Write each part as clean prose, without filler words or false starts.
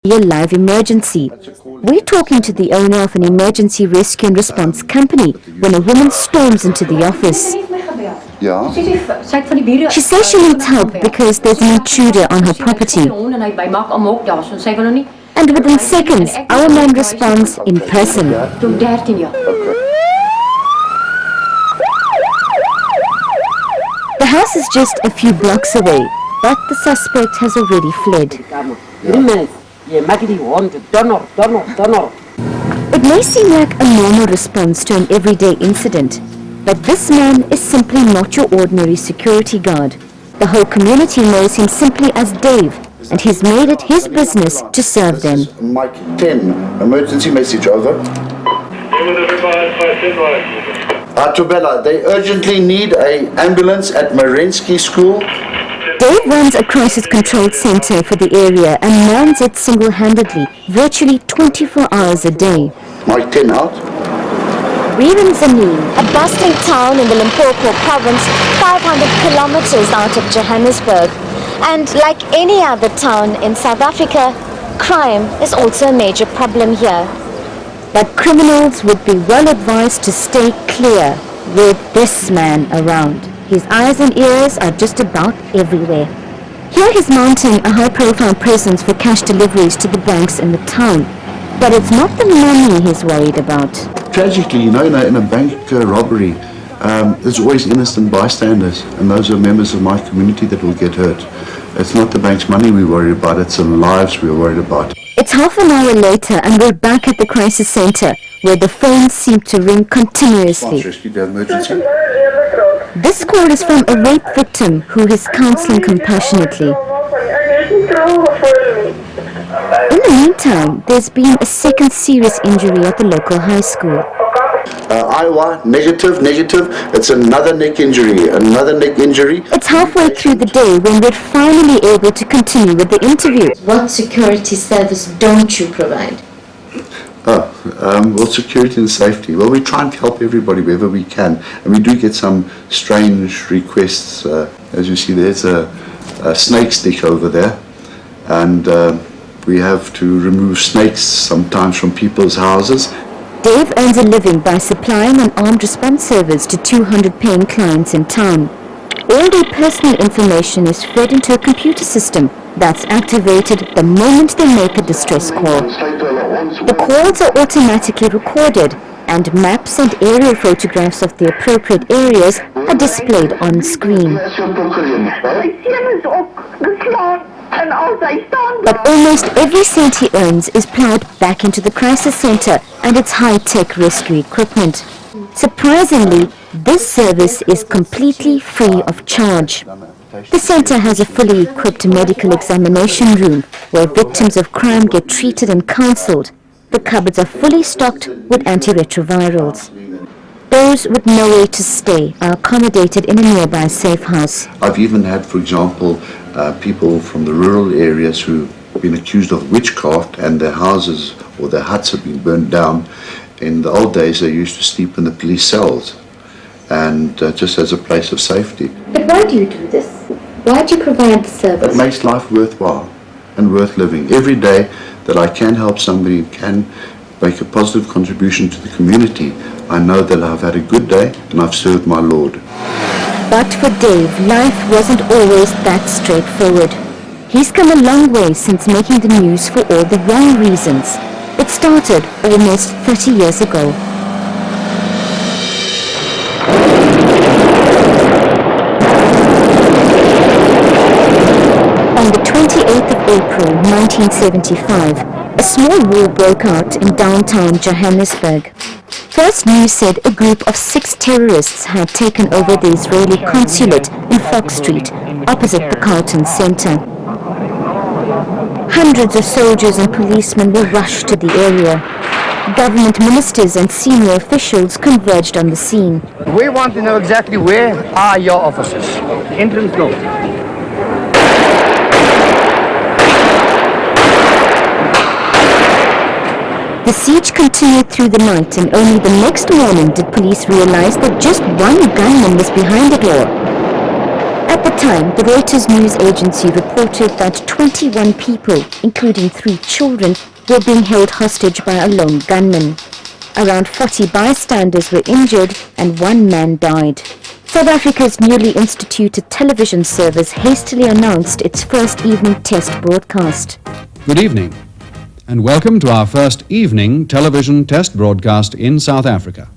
be a live emergency. We're talking to the owner of an emergency rescue and response company when a woman storms into the office. Ja. She says she needs help because there's an intruder on her property. And within seconds, our man responds in person. The house is just a few blocks away, but the suspect has already fled. It may seem like a normal response to an everyday incident, but this man is simply not your ordinary security guard. The whole community knows him simply as Dave, and he's made it his business to serve them. Mike 10, emergency message, over. Tobella, they urgently need an ambulance at Marensky School. Dave runs a crisis control center for the area and mans it single-handedly, virtually 24 hours a day. Mike 10 out. We're in Zanin, a bustling town in the Limpopo province, 500 kilometers out of Johannesburg. And like any other town in South Africa, crime is also a major problem here. But criminals would be well advised to stay clear with this man around. His eyes and ears are just about everywhere. Here he's mounting a high-profile presence for cash deliveries to the banks in the town. But it's not the money he's worried about. Tragically, in a bank robbery, there's always innocent bystanders, and those are members of my community that will get hurt. It's not the bank's money we worry about, it's the lives we're worried about. It's half an hour later and we're back at the crisis center, where the phones seem to ring continuously. This call is from a rape victim who is counseling compassionately. In the meantime, there's been a second serious injury at the local high school. Iowa, negative. It's another neck injury. It's halfway through the day when we're finally able to continue with the interview. What security service don't you provide? Well, security and safety. Well, we try and help everybody wherever we can, and we do get some strange requests. As you see, there's a snake stick over there, and we have to remove snakes sometimes from people's houses. Dave earns a living by supplying an armed response service to 200 paying clients in town. All their personal information is fed into a computer system that's activated the moment they make a distress call. The calls are automatically recorded, and maps and aerial photographs of the appropriate areas are displayed on screen. But almost every cent he earns is plowed back into the crisis center and its high-tech rescue equipment. Surprisingly, this service is completely free of charge. The center has a fully equipped medical examination room where victims of crime get treated and counseled. The cupboards are fully stocked with antiretrovirals. Those with nowhere to stay are accommodated in a nearby safe house. I've even had, for example, people from the rural areas who've been accused of witchcraft and their houses or their huts have been burned down. In the old days, they used to sleep in the police cells, and just as a place of safety. But why do you do this? Why do you provide the service? It makes life worthwhile and worth living. Every day that I can help somebody, can make a positive contribution to the community, I know that I've had a good day and I've served my Lord. But for Dave, life wasn't always that straightforward. He's come a long way since making the news for all the wrong reasons. It started almost 30 years ago. On the 28th of April 1975, a small war broke out in downtown Johannesburg. First news said a group of 6 terrorists had taken over the Israeli consulate in Fox Street, opposite the Carlton Center. Hundreds of soldiers and policemen were rushed to the area. Government ministers and senior officials converged on the scene. We want to know exactly where are your officers. Entrance door. The siege continued through the night, and only the next morning did police realize that just one gunman was behind it all. At At the time, the Reuters news agency reported that 21 people, including 3 children, were being held hostage by a lone gunman. Around 40 bystanders were injured and 1 man died. South Africa's newly instituted television service hastily announced its first evening test broadcast. Good evening, and welcome to our first evening television test broadcast in South Africa.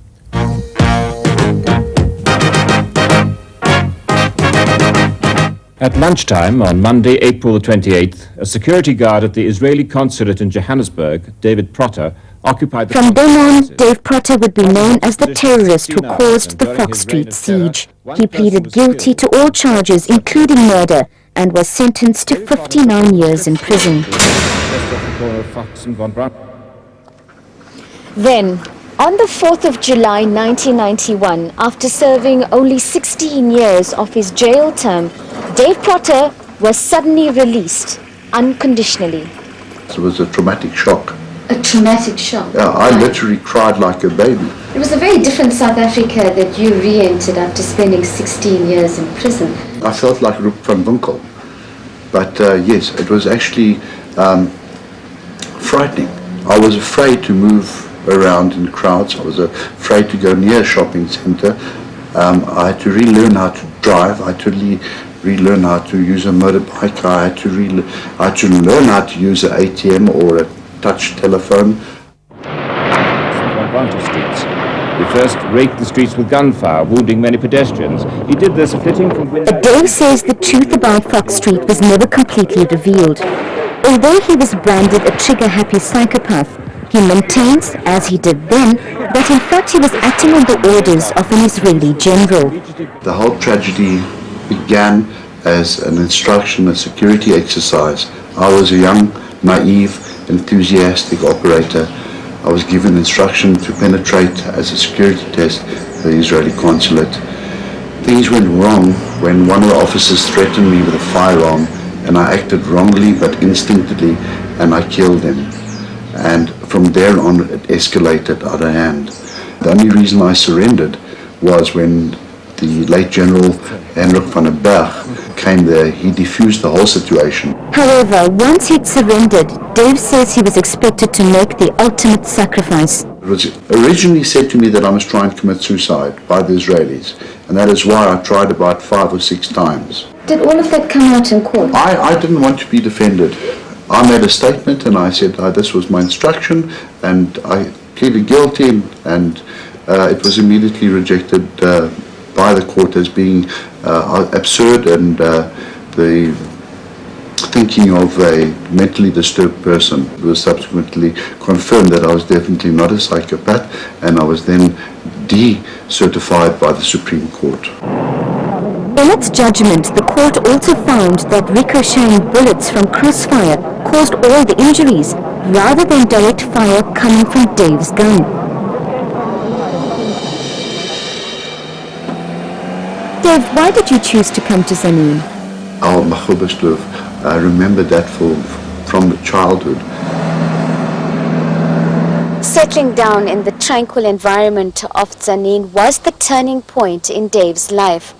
At lunchtime on Monday, April the 28th, a security guard at the Israeli consulate in Johannesburg, David Protter, occupied the... From then on, Dave Protter would be known as the terrorist who caused the Fox Street siege. He pleaded guilty to all charges, including murder, and was sentenced to 59 years in prison. Then, on the 4th of July 1991, after serving only 16 years of his jail term, Dave Protter was suddenly released, unconditionally. It was a traumatic shock. A traumatic shock? Yeah, I literally cried like a baby. It was a very different South Africa that you re-entered after spending 16 years in prison. I felt like Roep van Winkel. But yes, it was actually frightening. I was afraid to move around in crowds. I was afraid to go near a shopping centre. I had to relearn how to drive. I had to relearn how to use a motorbike. I had to learn how to use an ATM or a touch telephone. Streets. He first raked the streets with gunfire, wounding many pedestrians. He did this flitting from window... But Dave says the truth about Fox Street was never completely revealed. Although he was branded a trigger-happy psychopath, he maintains, as he did then, that in fact he was acting on the orders of an Israeli general. The whole tragedy began as an instruction, a security exercise. I was a young, naive, enthusiastic operator. I was given instruction to penetrate as a security test the Israeli consulate. Things went wrong when one of the officers threatened me with a firearm, and I acted wrongly but instinctively, and I killed him. And from there on it escalated out of hand. The only reason I surrendered was when the late General Hendrik van den Berg came there. He defused the whole situation. However, once he'd surrendered, Dave says he was expected to make the ultimate sacrifice. It was originally said to me that I must try and commit suicide by the Israelis, and that is why I tried about 5 or 6 times. Did all of that come out in court? I didn't want to be defended. I made a statement and I said this was my instruction, and I pleaded guilty, and it was immediately rejected by the court as being absurd and the thinking of a mentally disturbed person. It was subsequently confirmed that I was definitely not a psychopath, and I was then decertified by the Supreme Court. In its judgment, the court also found that ricocheting bullets from crossfire caused all the injuries, rather than direct fire coming from Dave's gun. Dave, why did you choose to come to Zanin? Oh, Mahubashlov, I remember that from childhood. Settling down in the tranquil environment of Zanin was the turning point in Dave's life.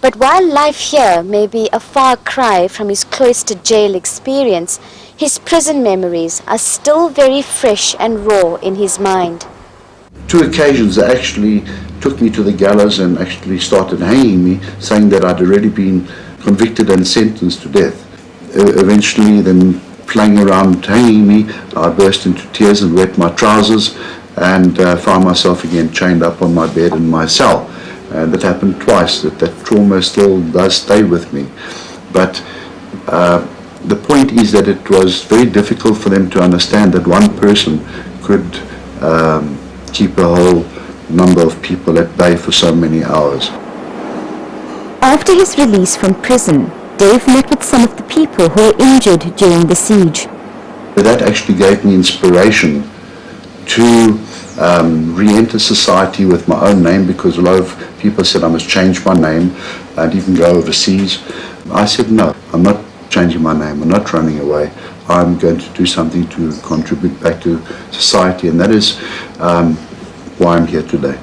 But while life here may be a far cry from his cloister jail experience, his prison memories are still very fresh and raw in his mind. 2 occasions they actually took me to the gallows and actually started hanging me, saying that I'd already been convicted and sentenced to death. Eventually, then playing around hanging me, I burst into tears and wet my trousers, and found myself again chained up on my bed in my cell. And that happened twice. That trauma still does stay with me. But the point is that it was very difficult for them to understand that one person could keep a whole number of people at bay for so many hours. After his release from prison, Dave met with some of the people who were injured during the siege. That actually gave me inspiration to re-enter society with my own name, because a lot of people said I must change my name and even go overseas. I said no, I'm not changing my name, I'm not running away. I'm going to do something to contribute back to society, and that is why I'm here today.